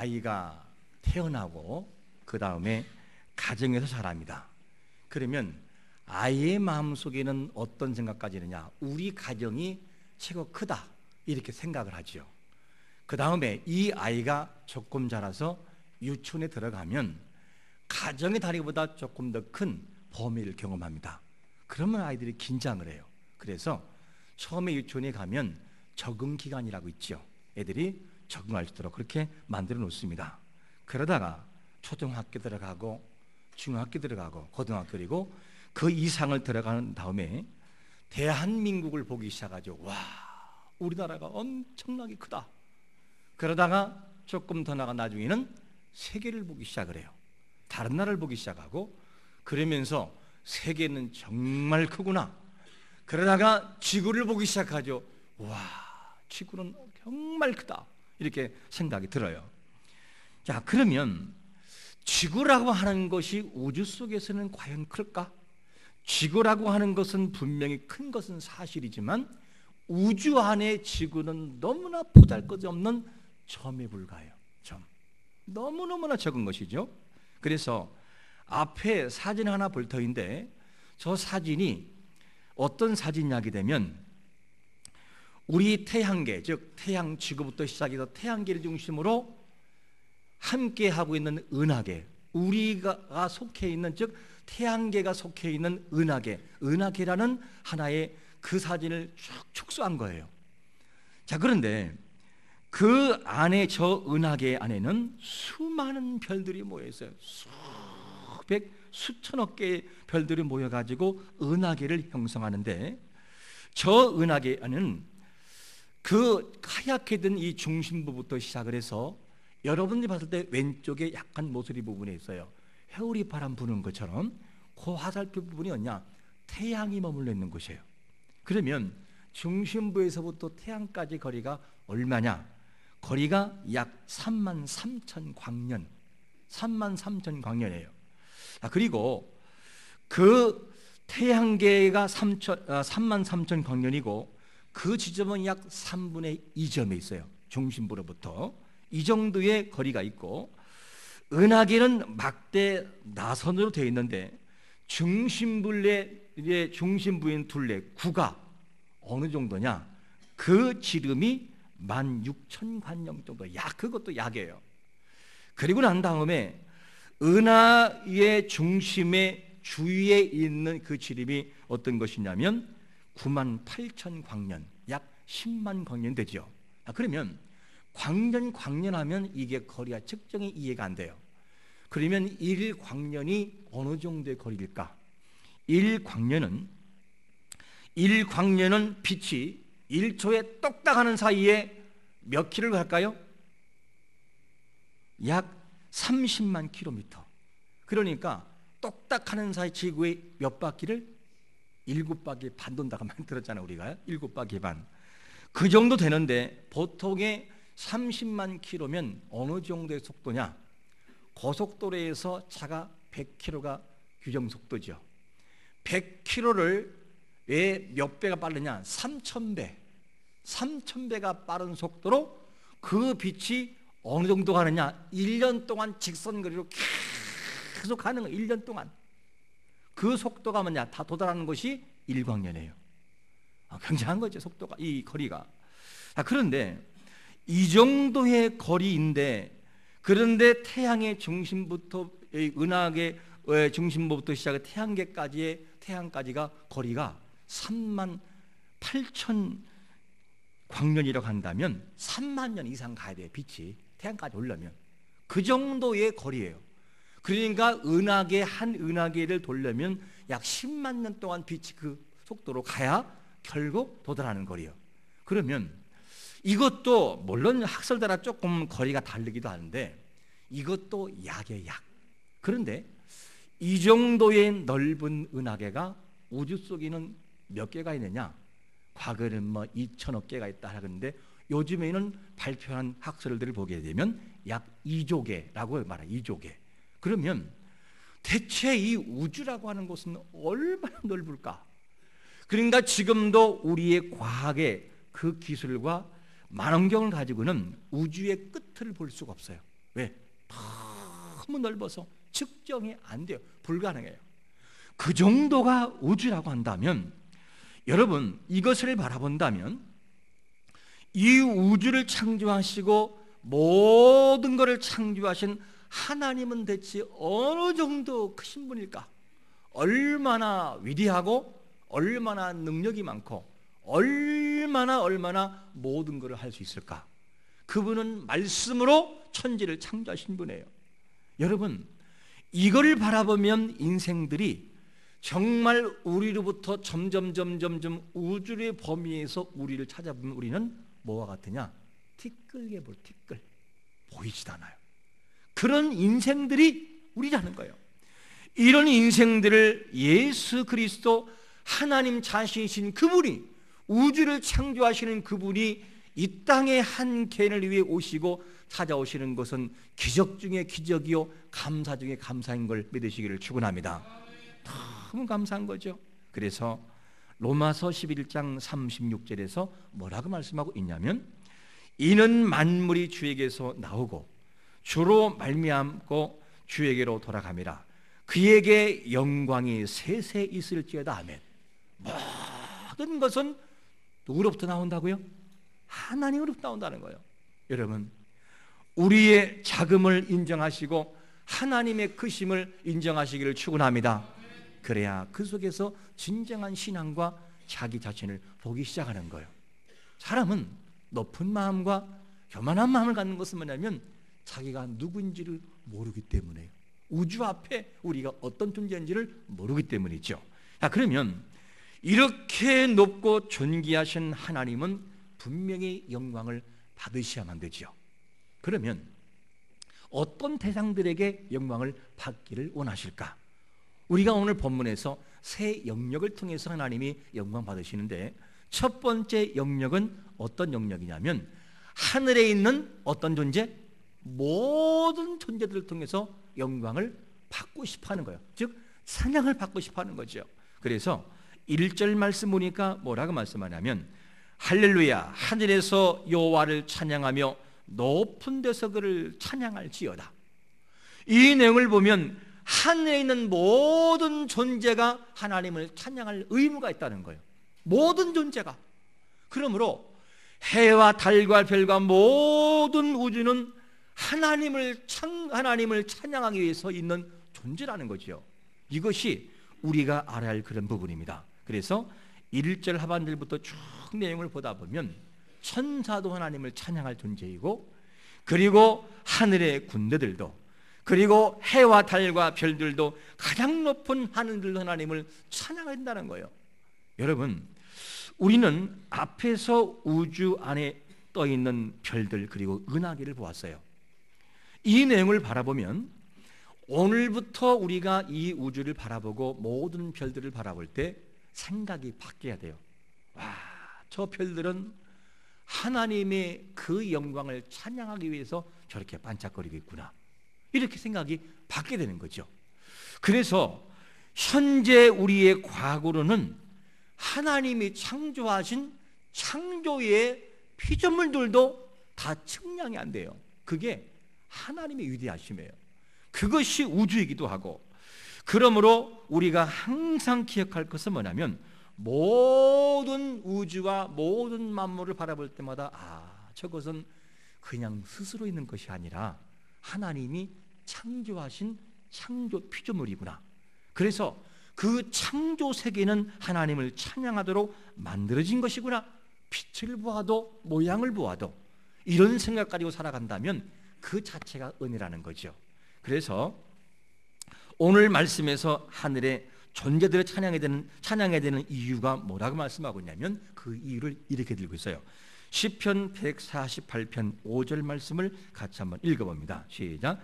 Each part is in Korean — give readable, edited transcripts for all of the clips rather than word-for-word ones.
아이가 태어나고 그 다음에 가정에서 자랍니다. 그러면 아이의 마음속에는 어떤 생각까지 있느냐? 우리 가정이 최고 크다 이렇게 생각을 하죠. 그 다음에 이 아이가 조금 자라서 유치원에 들어가면 가정의 다리보다 조금 더 큰 범위를 경험합니다. 그러면 아이들이 긴장을 해요. 그래서 처음에 유치원에 가면 적응 기간이라고 있죠. 애들이 적응할 수 있도록 그렇게 만들어 놓습니다. 그러다가 초등학교 들어가고 중학교 들어가고 고등학교 그리고 그 이상을 들어가는 다음에 대한민국을 보기 시작하죠. 와, 우리나라가 엄청나게 크다. 그러다가 조금 더 나가 나중에는 세계를 보기 시작을 해요. 다른 나라를 보기 시작하고 그러면서 세계는 정말 크구나. 그러다가 지구를 보기 시작하죠. 와, 지구는 정말 크다. 이렇게 생각이 들어요. 자, 그러면 지구라고 하는 것이 우주 속에서는 과연 클까? 지구라고 하는 것은 분명히 큰 것은 사실이지만 우주 안에 지구는 너무나 보잘것없는 점에 불과해요. 점. 너무너무나 적은 것이죠. 그래서 앞에 사진 하나 볼 터인데 저 사진이 어떤 사진이냐게 되면 우리 태양계, 즉 태양 지구부터 시작해서 태양계를 중심으로 함께 하고 있는 은하계, 우리가 속해 있는, 즉 태양계가 속해 있는 은하계라는 하나의 그 사진을 쭉 축소한 거예요. 자, 그런데 그 안에 저 은하계 안에는 수많은 별들이 모여 있어요. 수백, 수천억 개의 별들이 모여가지고 은하계를 형성하는데 저 은하계 안에는 그 하얗게 된 이 중심부부터 시작을 해서 여러분들이 봤을 때 왼쪽에 약간 모서리 부분에 있어요. 회오리 바람 부는 것처럼 그 화살표 부분이 어디냐? 태양이 머물러 있는 곳이에요. 그러면 중심부에서부터 태양까지 거리가 얼마냐? 거리가 약 33,000 광년, 33,000 광년이에요. 그리고 그 태양계가 33,000 광년이고 그 지점은 약 3분의 2점에 있어요. 중심부로부터 이 정도의 거리가 있고 은하계는 막대 나선으로 되어 있는데 중심부인 둘레 구가 어느 정도냐? 그 지름이 16,000관년 정도. 그것도 약이에요. 그리고 난 다음에 은하의 중심의 주위에 있는 그 지름이 어떤 것이냐면 98,000광년, 약 10만 광년 되죠. 그러면 광년하면 이게 거리가 측정이 이해가 안 돼요. 그러면 1광년이 어느 정도의 거리일까? 1광년은 빛이 1초에 똑딱 하는 사이에 몇 킬로를 갈까요? 약 30만 킬로미터. 그러니까 똑딱 하는 사이 지구의 몇 바퀴를? 7바퀴 반 돈다고 많이 들었잖아요. 우리가 7바퀴 반. 그 정도 되는데 보통의 30만 킬로면 어느 정도의 속도냐? 고속도로에서 차가 100km가 규정 속도죠. 100km를 왜 몇 배가 빠르냐? 3,000배. 3,000배가 빠른 속도로 그 빛이 어느 정도 가느냐? 1년 동안 직선거리로 계속 가는 거예요. 1년 동안. 그 속도가 뭐냐? 다 도달하는 것이 1광년이에요. 굉장한 거죠. 속도가, 이 거리가. 그런데 이 정도의 거리인데 그런데 태양의 중심부터 은하계 중심부부터 시작해 태양까지가 거리가 38,000 광년이라고 한다면 3만 년 이상 가야 돼요. 빛이 태양까지 오려면 그 정도의 거리예요. 그러니까 한 은하계를 돌려면 약 10만 년 동안 빛이 그 속도로 가야 결국 도달하는 거리예요. 그러면 이것도 물론 학설에 따라 조금 거리가 다르기도 하는데 이것도 약이에요. 약. 그런데 이 정도의 넓은 은하계가 우주 속에는 몇 개가 있느냐? 과거에는 2천억 개가 있다 하는데 요즘에는 발표한 학설들을 보게 되면 약 2조 개라고 말해요. 2조 개. 그러면 대체 이 우주라고 하는 것은 얼마나 넓을까? 그러니까 지금도 우리의 과학의 그 기술과 만원경을 가지고는 우주의 끝을 볼 수가 없어요. 왜? 너무 넓어서 측정이 안 돼요. 불가능해요. 그 정도가 우주라고 한다면, 여러분 이것을 바라본다면 이 우주를 창조하시고 모든 것을 창조하신 하나님은 대체 어느 정도 크신 분일까? 얼마나 위대하고 얼마나 능력이 많고 얼마나 모든 것을 할 수 있을까? 그분은 말씀으로 천지를 창조하신 분이에요. 여러분, 이걸 바라보면 인생들이 정말 우리로부터 점점 우주의 범위에서 우리를 찾아보면 우리는 뭐와 같으냐? 티끌개볼 티끌. 보이지도 않아요. 그런 인생들이 우리라는 거예요. 이런 인생들을 예수 그리스도 하나님 자신이신 그분이, 우주를 창조하시는 그분이 이 땅의 한 개인을 위해 오시고 찾아오시는 것은 기적 중에 기적이요 감사 중에 감사인 걸 믿으시기를 축원합니다. 너무 감사한 거죠. 그래서 로마서 11장 36절에서 뭐라고 말씀하고 있냐면, 이는 만물이 주에게서 나오고 주로 말미암고 주에게로 돌아감이라. 그에게 영광이 세세 있을지어다. 아멘. 모든 것은 누구로부터 나온다고요? 하나님으로부터 나온다는 거예요. 여러분, 우리의 자금을 인정하시고 하나님의 크심을 인정하시기를 축원합니다. 그래야 그 속에서 진정한 신앙과 자기 자신을 보기 시작하는 거예요. 사람은 높은 마음과 교만한 마음을 갖는 것은 뭐냐면 자기가 누구인지를 모르기 때문에요. 우주 앞에 우리가 어떤 존재인지를 모르기 때문이죠. 자, 그러면 이렇게 높고 존귀하신 하나님은 분명히 영광을 받으셔야만 되죠. 그러면 어떤 대상들에게 영광을 받기를 원하실까? 우리가 오늘 본문에서 세 영역을 통해서 하나님이 영광 받으시는데, 첫 번째 영역은 어떤 영역이냐면 하늘에 있는 어떤 존재? 모든 존재들을 통해서 영광을 받고 싶어하는 거예요. 즉 찬양을 받고 싶어하는 거죠. 그래서 1절 말씀 보니까 뭐라고 말씀하냐면, 할렐루야 하늘에서 여호와를 찬양하며 높은 데서 그를 찬양할지어다. 이 내용을 보면 하늘에 있는 모든 존재가 하나님을 찬양할 의무가 있다는 거예요. 모든 존재가. 그러므로 해와 달과 별과 모든 우주는 하나님을 찬양하기 위해서 있는 존재라는 거죠. 이것이 우리가 알아야 할 그런 부분입니다. 그래서 1절 하반절부터 쭉 내용을 보다 보면 천사도 하나님을 찬양할 존재이고, 그리고 하늘의 군대들도, 그리고 해와 달과 별들도 가장 높은 하늘들도 하나님을 찬양한다는 거예요. 여러분, 우리는 앞에서 우주 안에 떠 있는 별들 그리고 은하계를 보았어요. 이 내용을 바라보면 오늘부터 우리가 이 우주를 바라보고 모든 별들을 바라볼 때 생각이 바뀌어야 돼요. 와, 저 별들은 하나님의 그 영광을 찬양하기 위해서 저렇게 반짝거리고 있구나, 이렇게 생각이 바뀌게 되는 거죠. 그래서 현재 우리의 과거로는 하나님이 창조하신 창조의 피조물들도 다 측량이 안 돼요. 그게 하나님의 위대하심이에요. 그것이 우주이기도 하고, 그러므로 우리가 항상 기억할 것은 뭐냐면 모든 우주와 모든 만물을 바라볼 때마다 저것은 그냥 스스로 있는 것이 아니라 하나님이 창조하신 창조 피조물이구나. 그래서 그 창조 세계는 하나님을 찬양하도록 만들어진 것이구나. 빛을 보아도 모양을 보아도 이런 생각 가지고 살아간다면 그 자체가 은혜라는 거죠. 그래서 오늘 말씀에서 하늘의 존재들을 찬양해야 되는 이유가 뭐라고 말씀하고 있냐면 그 이유를 이렇게 들고 있어요. 시편 148편 5절 말씀을 같이 한번 읽어봅니다. 시작.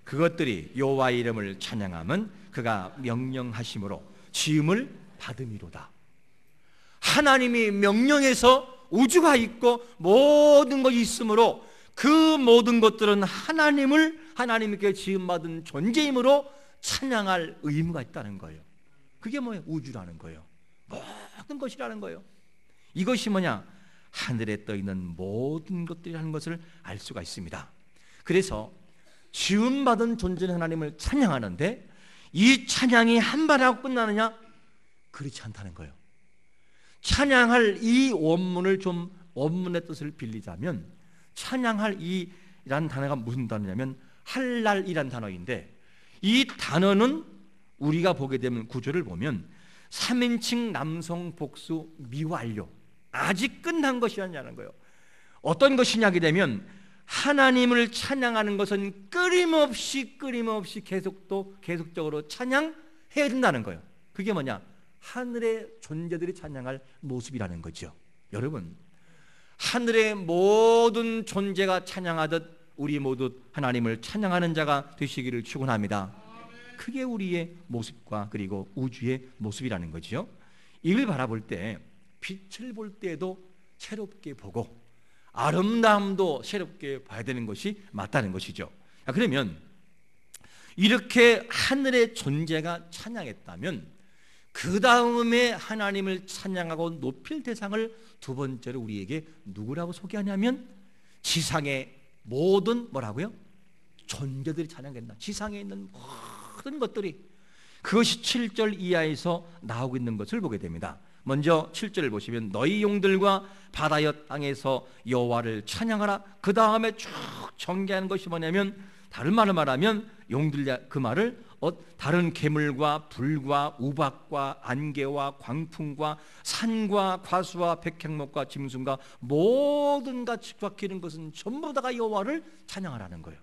그것들이 여호와 이름을 찬양함은 그가 명령하심으로 지음을 받음이로다. 하나님이 명령해서 우주가 있고 모든 것이 있으므로 그 모든 것들은 하나님께 지음받은 존재이므로 찬양할 의무가 있다는 거예요. 그게 뭐예요? 우주라는 거예요. 모든 것이라는 거예요. 이것이 뭐냐? 하늘에 떠 있는 모든 것들이라는 것을 알 수가 있습니다. 그래서 지음받은 존재는 하나님을 찬양하는데 이 찬양이 한 번 하고 끝나느냐? 그렇지 않다는 거예요. 찬양할 이 원문을 좀 원문의 뜻을 빌리자면 찬양할 이라는 단어가 무슨 단어냐면 할랄이란 단어인데 이 단어는 우리가 보게 되면 구조를 보면 3인칭 남성 복수 미완료 아직 끝난 것이 아니라는 거예요. 어떤 것이냐게 되면 하나님을 찬양하는 것은 끊임없이 계속적으로 찬양해야 된다는 거예요. 그게 뭐냐? 하늘의 존재들이 찬양할 모습이라는 거죠. 여러분, 하늘의 모든 존재가 찬양하듯 우리 모두 하나님을 찬양하는 자가 되시기를 축원합니다. 그게 우리의 모습과 그리고 우주의 모습이라는 거죠. 이걸 바라볼 때 빛을 볼 때도 새롭게 보고 아름다움도 새롭게 봐야 되는 것이 맞다는 것이죠. 그러면 이렇게 하늘의 존재가 찬양했다면 그 다음에 하나님을 찬양하고 높일 대상을 두 번째로 우리에게 누구라고 소개하냐면 지상의 모든 뭐라고요? 존재들이 찬양된다. 지상에 있는 모든 것들이 그것이 7절 이하에서 나오고 있는 것을 보게 됩니다. 먼저 7절을 보시면 너희 용들과 바다여 땅에서 여호와를 찬양하라. 그 다음에 쭉 전개하는 것이 뭐냐면 다른 말을 말하면 용들 그 말을 다른 괴물과 불과 우박과 안개와 광풍과 산과 과수와 백향목과 짐승과 모든 같이 바뀌는 것은 전부 다가 여호와를 찬양하라는 거예요.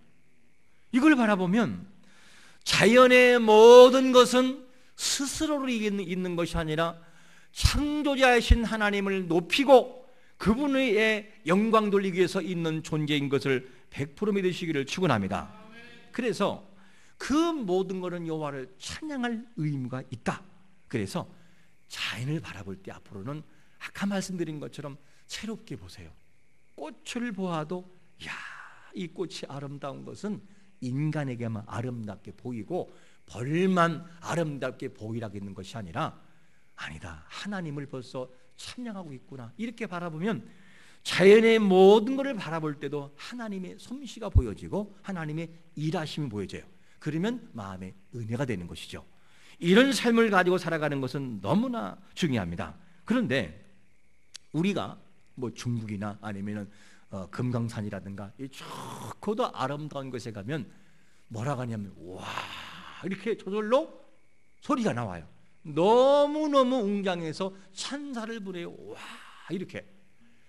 이걸 바라보면 자연의 모든 것은 스스로로 있는 것이 아니라 창조자이신 하나님을 높이고 그분의 영광 돌리기 위해서 있는 존재인 것을 100% 믿으시기를 축원합니다. 그래서 그 모든 것은 여호와를 찬양할 의무가 있다. 그래서 자연을 바라볼 때 앞으로는 아까 말씀드린 것처럼 새롭게 보세요. 꽃을 보아도 야, 이 꽃이 아름다운 것은 인간에게만 아름답게 보이고 벌만 아름답게 보이라겠는 것이 아니라 아니다. 하나님을 벌써 찬양하고 있구나. 이렇게 바라보면 자연의 모든 것을 바라볼 때도 하나님의 솜씨가 보여지고 하나님의 일하심이 보여져요. 그러면 마음의 은혜가 되는 것이죠. 이런 삶을 가지고 살아가는 것은 너무나 중요합니다. 그런데 우리가 뭐 중국이나 아니면은 금강산이라든가 이 좋고도 아름다운 곳에 가면 뭐라고 하냐면 와 이렇게 저절로 소리가 나와요. 너무너무 웅장해서 찬사를 부려요. 와 이렇게.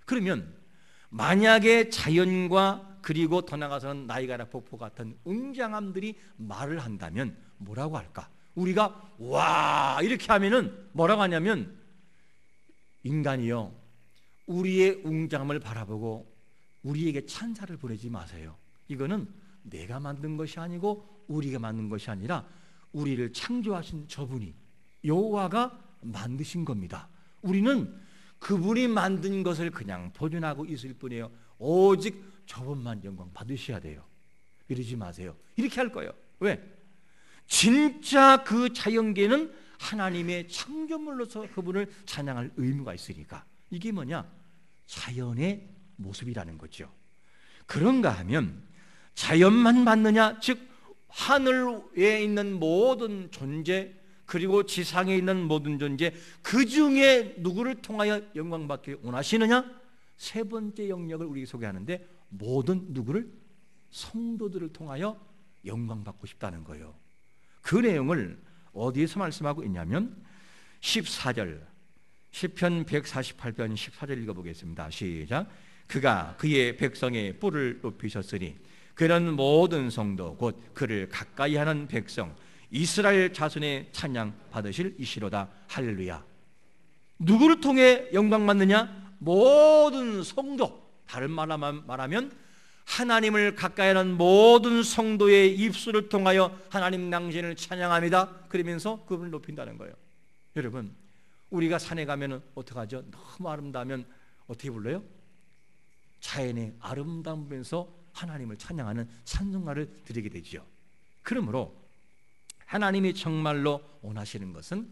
그러면 만약에 자연과 그리고 더 나가서는 나이가라 폭포 같은 웅장함들이 말을 한다면 뭐라고 할까? 우리가 와 이렇게 하면은 뭐라고 하냐면 인간이요 우리의 웅장함을 바라보고 우리에게 찬사를 보내지 마세요. 이거는 내가 만든 것이 아니고 우리가 만든 것이 아니라 우리를 창조하신 저분이 여호와가 만드신 겁니다. 우리는 그분이 만든 것을 그냥 보존하고 있을 뿐이에요. 오직 저분만 영광 받으셔야 돼요. 이러지 마세요. 이렇게 할 거예요. 왜? 진짜 그 자연계는 하나님의 창조물로서 그분을 찬양할 의무가 있으니까. 이게 뭐냐? 자연의 모습이라는 거죠. 그런가 하면 자연만 맞느냐? 즉 하늘에 있는 모든 존재 그리고 지상에 있는 모든 존재 그 중에 누구를 통하여 영광받기 원하시느냐? 세 번째 영역을 우리에게 소개하는데 모든 누구를? 성도들을 통하여 영광받고 싶다는 거예요. 그 내용을 어디에서 말씀하고 있냐면 14절 시편 148편 14절 읽어보겠습니다. 시작. 그가 그의 백성의 뿔을 높이셨으니 그는 모든 성도 곧 그를 가까이 하는 백성 이스라엘 자손의 찬양 받으실 이시로다. 할렐루야. 누구를 통해 영광 받느냐? 모든 성도. 다른 말로 말하면 하나님을 가까이 하는 모든 성도의 입술을 통하여 하나님 당신을 찬양합니다. 그러면서 그분을 높인다는 거예요. 여러분 우리가 산에 가면 어떡하죠? 너무 아름다우면 어떻게 불러요? 자연의 아름다움 보면서 하나님을 찬양하는 찬송가를 드리게 되죠. 그러므로 하나님이 정말로 원하시는 것은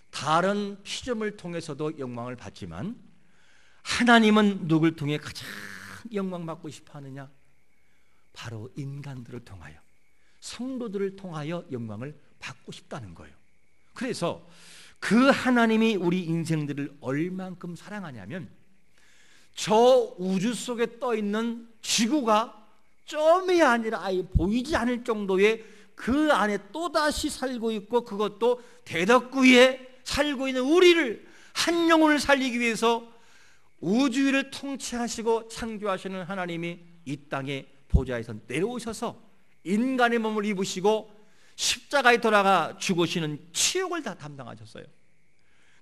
다른 피조물 통해서도 영광을 받지만 하나님은 누굴 통해 가장 영광받고 싶어 하느냐? 바로 인간들을 통하여, 성도들을 통하여 영광을 받고 싶다는 거예요. 그래서 그 하나님이 우리 인생들을 얼만큼 사랑하냐면, 저 우주 속에 떠 있는 지구가 점이 아니라 아예 보이지 않을 정도의 그 안에 또다시 살고 있고, 그것도 대덕구에 살고 있는 우리를, 한 영혼을 살리기 위해서 우주를 통치하시고 창조하시는 하나님이 이 땅에 보좌에서 내려오셔서 인간의 몸을 입으시고 십자가에 돌아가 죽으시는 치욕을 다 담당하셨어요.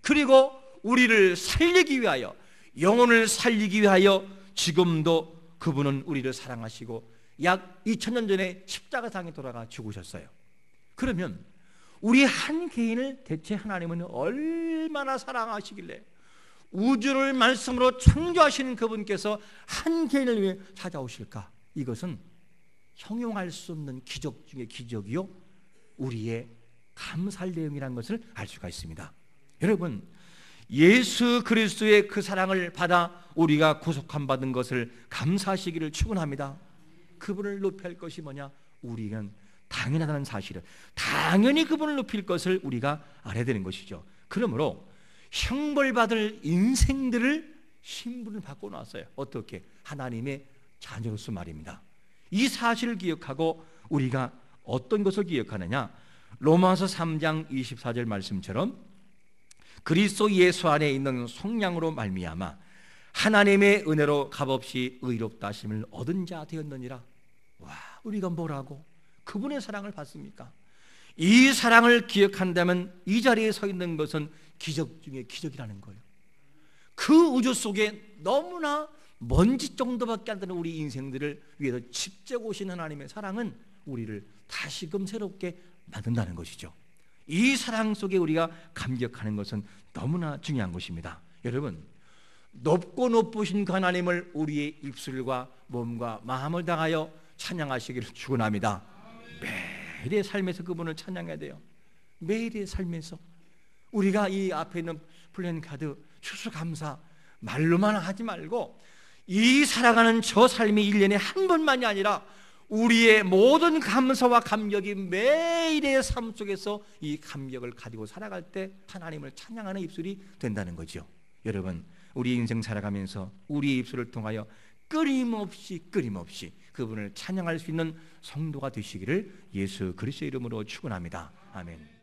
그리고 우리를 살리기 위하여, 영혼을 살리기 위하여 지금도 그분은 우리를 사랑하시고 약 2000년 전에 십자가상에 돌아가 죽으셨어요. 그러면 우리 한 개인을 대체 하나님은 얼마나 사랑하시길래 우주를 말씀으로 창조하시는 그분께서 한 개인을 위해 찾아오실까? 이것은 형용할 수 없는 기적 중에 기적이요, 우리의 감사할 내용이라는 것을 알 수가 있습니다. 여러분, 예수 그리스도의 그 사랑을 받아 우리가 구속함 받은 것을 감사하시기를 축원합니다. 그분을 높일 것이 뭐냐? 우리는 당연하다는 사실을, 당연히 그분을 높일 것을 우리가 알아야 되는 것이죠. 그러므로 형벌받을 인생들을 신분을 받고 나왔어요. 어떻게? 하나님의 자녀로서 말입니다. 이 사실을 기억하고 우리가 어떤 것을 기억하느냐? 로마서 3장 24절 말씀처럼 그리스도 예수 안에 있는 속량으로 말미암아 하나님의 은혜로 값없이 의롭다 하심을 얻은 자 되었느니라. 와, 우리가 뭐라고 그분의 사랑을 받습니까? 이 사랑을 기억한다면 이 자리에 서 있는 것은 기적 중에 기적이라는 거예요. 그 우주 속에 너무나 먼지 정도밖에 안 되는 우리 인생들을 위해서 직접 오신 하나님의 사랑은 우리를 다시금 새롭게 만든다는 것이죠. 이 사랑 속에 우리가 감격하는 것은 너무나 중요한 것입니다. 여러분, 높고 높으신 그 하나님을 우리의 입술과 몸과 마음을 다하여 찬양하시기를 축원합니다. 매일의 삶에서 그분을 찬양해야 돼요. 매일의 삶에서 우리가 이 앞에 있는 플랜카드 추수감사 말로만 하지 말고, 이 살아가는 저 삶이 1년에 한 번만이 아니라 우리의 모든 감사와 감격이 매일의 삶 속에서 이 감격을 가지고 살아갈 때 하나님을 찬양하는 입술이 된다는 거죠. 여러분, 우리 인생 살아가면서 우리 입술을 통하여 끊임없이 그분을 찬양할 수 있는 성도가 되시기를 예수 그리스도의 이름으로 축원합니다. 아멘.